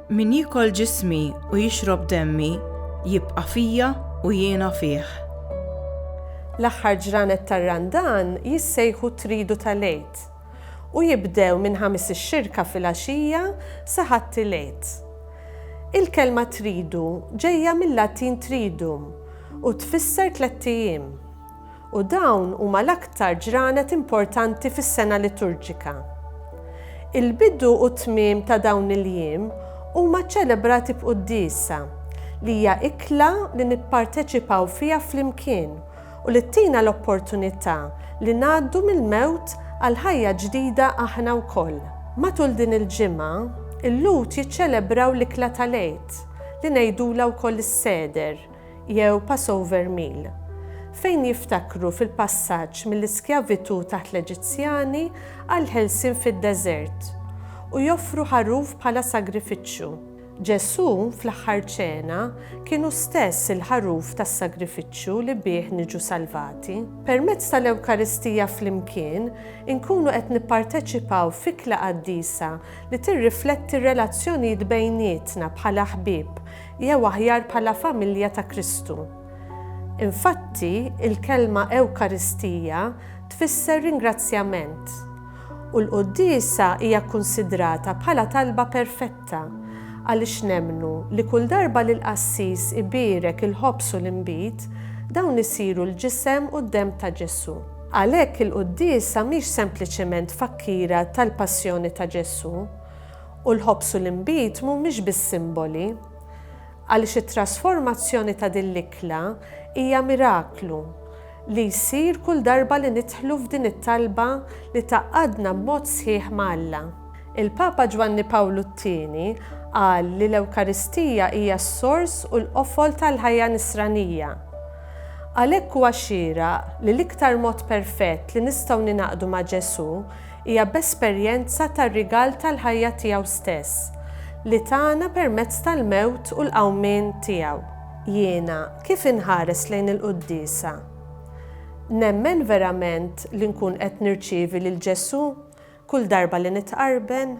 Min jikol ġismi u jixrob demmi, jibqa' fija u jiena fih. L-aħħar ġranet tar-Randan jissejħu tridu tal-lejt u jibdew minn 5 ix-xirka fil-għaxija sa ħadd il-lejt. Il-kelma tridu ġejja mill-Latin tridum u tfisser 3 ijiem. U dawn huma l-aktar ġranet importanti fis-sena liturġika. Il-bidu u tmiem ta' dawn il-jiem huma ċelebrati b'qudiesa li hija ikla li nipparteċipaw fiha flimkien u li ttina l-opportunità li ngħaddu mill-mewt għal ħajja ġdida aħna wkoll. Matul din il-ġimgħa, il-Lut jiċċelebraw l-ikla tal-Għid li ngħidula wkoll is-Seder jew Passover meal, fejn jiftakru fil-passaġġ mill-iskjavitu taħt l-Eġizzjani għal ħelsien fid-deżert u joffru ħaruf bħala sagrifiċċju. Ġesu fl-aħħar ċena kienu stess il-ħaruf tas-sagrifiċċju li bih niġu salvati. Permezz tal-Ewkaristija flimkien inkunu qed nipparteċipaw fikla qaddisa li tirrifletti r-relazzjonijiet bejnietna bħala ħbieb jew aħjar bħala familja ta' Kristu. Infatti, il-kelma Ewkaristija tfisser ringrazzjament u l-qudiesa hija kkunsidrata bħala talba perfetta għaliex nemmnu li kull darba li l-qassis ibierek il-ħobs u l-inbit dawn isiru l-ġisem u d-dem ta' Ġesu. Għalhekk il-qudiesa mhix sempliċement fakkira tal-passjoni ta' Ġesu u l-ħobs u l-inbit mhumiex bis-simboli għaliex it-trasformazzjoni ta' din l-ikla hija miraklu li jsir kull darba li nidħlu f'din it-talba li taqadna b'mod sħiħ ma' Alla. Il-Papa Ġwanni Pawlu II qal li l-Ewkaristija hija s-sors u l-qofol tal-ħajja nisranija. Għalhekk huwa xieraq li l-iktar mod perfett li nistgħu ninaqdu ma' Ġesu hija b'esperjenza tar-rigal tal-ħajja tiegħu stess li tagħna permezz tal-mewt u l-qawmien tiegħu. Jiena kif inħares lejn il-qudiesa? Nemmen verament li nkun qed nirċievi lil Ġesu kull darba li nitqarben?